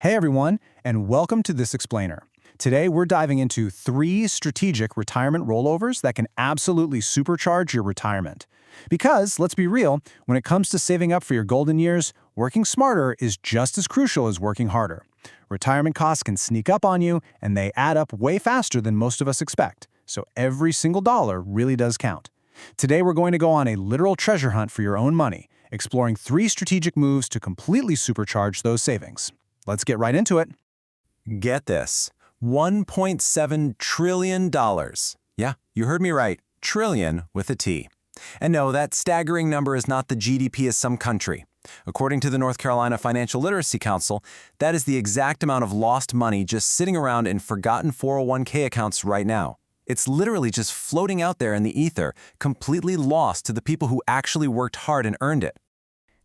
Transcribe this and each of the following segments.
Hey everyone, and welcome to This Explainer. Today we're diving into 3 strategic retirement rollovers that can absolutely supercharge your retirement. Because, let's be real, when it comes to saving up for your golden years, working smarter is just as crucial as working harder. Retirement costs can sneak up on you, and they add up way faster than most of us expect. So every single dollar really does count. Today we're going to go on a literal treasure hunt for your own money, exploring 3 strategic moves to completely supercharge those savings. Let's get right into it. Get this, $1.7 trillion. Yeah, you heard me right, trillion with a T. And no, that staggering number is not the GDP of some country. According to the North Carolina Financial Literacy Council, that is the exact amount of lost money just sitting around in forgotten 401k accounts right now. It's literally just floating out there in the ether, completely lost to the people who actually worked hard and earned it.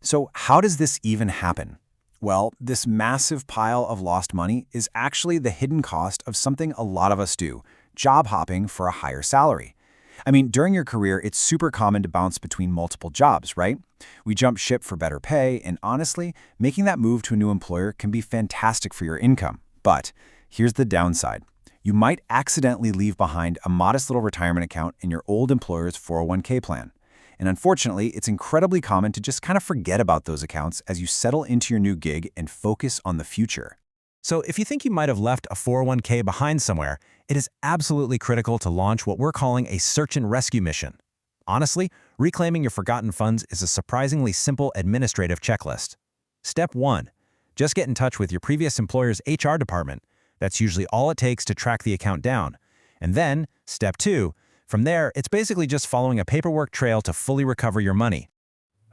So how does this even happen? Well, this massive pile of lost money is actually the hidden cost of something a lot of us do, job hopping for a higher salary. I mean, during your career, it's super common to bounce between multiple jobs, right? We jump ship for better pay, and honestly, making that move to a new employer can be fantastic for your income. But here's the downside. You might accidentally leave behind a modest little retirement account in your old employer's 401k plan. And unfortunately, it's incredibly common to just kind of forget about those accounts as you settle into your new gig and focus on the future. So if you think you might have left a 401k behind somewhere, it is absolutely critical to launch what we're calling a search and rescue mission. Honestly, reclaiming your forgotten funds is a surprisingly simple administrative checklist. Step 1. Just get in touch with your previous employer's HR department. That's usually all it takes to track the account down. And then, Step 2. From there, it's basically just following a paperwork trail to fully recover your money.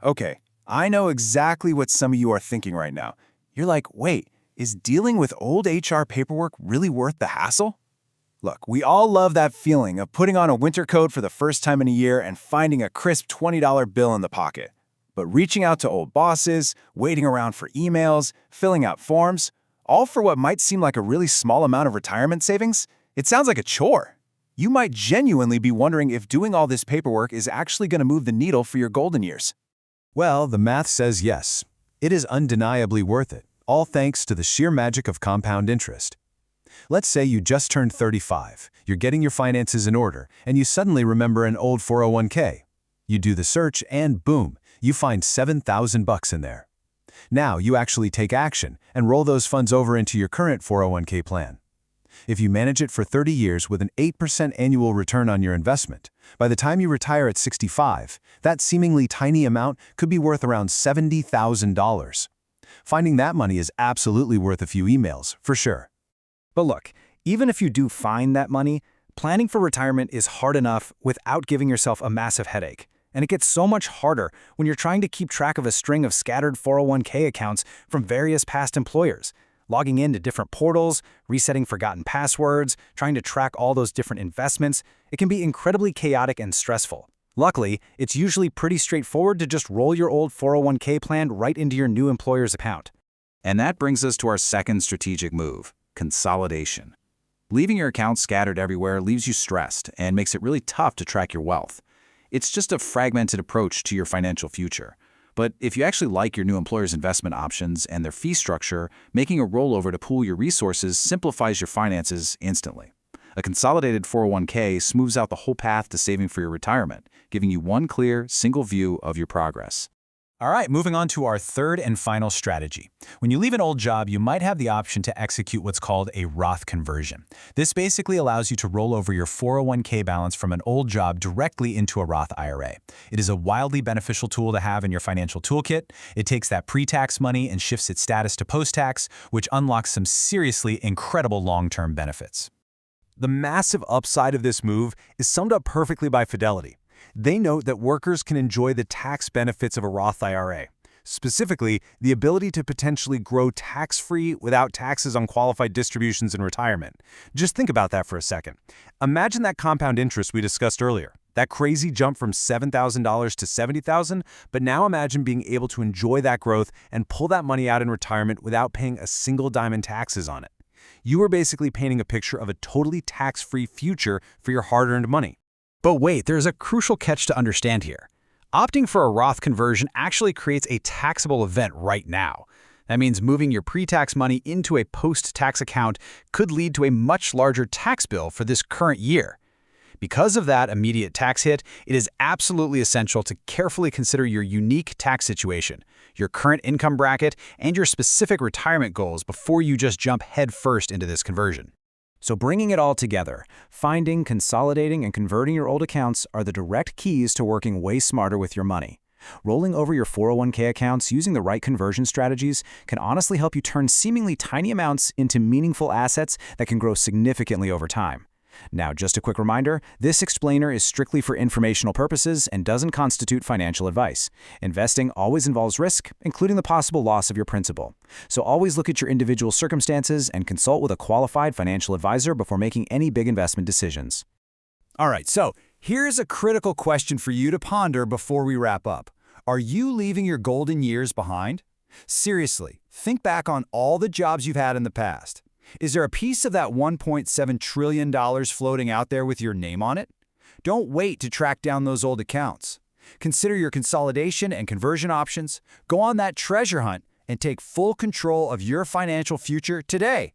Okay, I know exactly what some of you are thinking right now. You're like, wait, is dealing with old HR paperwork really worth the hassle? Look, we all love that feeling of putting on a winter coat for the first time in a year and finding a crisp $20 bill in the pocket. But reaching out to old bosses, waiting around for emails, filling out forms, all for what might seem like a really small amount of retirement savings, it sounds like a chore. You might genuinely be wondering if doing all this paperwork is actually going to move the needle for your golden years. Well, the math says yes. It is undeniably worth it, all thanks to the sheer magic of compound interest. Let's say you just turned 35, you're getting your finances in order, and you suddenly remember an old 401k. You do the search and boom, you find $7,000 in there. Now you actually take action and roll those funds over into your current 401k plan. If you manage it for 30 years with an 8% annual return on your investment, by the time you retire at 65, that seemingly tiny amount could be worth around $70,000. Finding that money is absolutely worth a few emails, for sure. But look, even if you do find that money, planning for retirement is hard enough without giving yourself a massive headache. And it gets so much harder when you're trying to keep track of a string of scattered 401k accounts from various past employers. Logging into different portals, resetting forgotten passwords, trying to track all those different investments, it can be incredibly chaotic and stressful. Luckily, it's usually pretty straightforward to just roll your old 401k plan right into your new employer's account. And that brings us to our second strategic move, consolidation. Leaving your accounts scattered everywhere leaves you stressed and makes it really tough to track your wealth. It's just a fragmented approach to your financial future. But if you actually like your new employer's investment options and their fee structure, making a rollover to pool your resources simplifies your finances instantly. A consolidated 401k smooths out the whole path to saving for your retirement, giving you one clear, single view of your progress. All right, moving on to our third and final strategy. When you leave an old job, you might have the option to execute what's called a Roth conversion. This basically allows you to roll over your 401k balance from an old job directly into a Roth IRA. It is a wildly beneficial tool to have in your financial toolkit. It takes that pre-tax money and shifts its status to post-tax, which unlocks some seriously incredible long-term benefits. The massive upside of this move is summed up perfectly by Fidelity. They note that workers can enjoy the tax benefits of a Roth IRA, specifically the ability to potentially grow tax-free without taxes on qualified distributions in retirement. Just think about that for a second. Imagine that compound interest we discussed earlier, that crazy jump from $7,000 to $70,000, but now imagine being able to enjoy that growth and pull that money out in retirement without paying a single dime in taxes on it. You are basically painting a picture of a totally tax-free future for your hard-earned money. But wait, there's a crucial catch to understand here. Opting for a Roth conversion actually creates a taxable event right now. That means moving your pre-tax money into a post-tax account could lead to a much larger tax bill for this current year. Because of that immediate tax hit, it is absolutely essential to carefully consider your unique tax situation, your current income bracket, and your specific retirement goals before you just jump headfirst into this conversion. So bringing it all together, finding, consolidating, and converting your old accounts are the direct keys to working way smarter with your money. Rolling over your 401k accounts using the right conversion strategies can honestly help you turn seemingly tiny amounts into meaningful assets that can grow significantly over time. Now, just a quick reminder, this explainer is strictly for informational purposes and doesn't constitute financial advice. Investing always involves risk, including the possible loss of your principal. So always look at your individual circumstances and consult with a qualified financial advisor before making any big investment decisions. All right, so here's a critical question for you to ponder before we wrap up. Are you leaving your golden years behind? Seriously, think back on all the jobs you've had in the past. Is there a piece of that $1.7 trillion floating out there with your name on it? Don't wait to track down those old accounts. Consider your consolidation and conversion options, go on that treasure hunt, and take full control of your financial future today.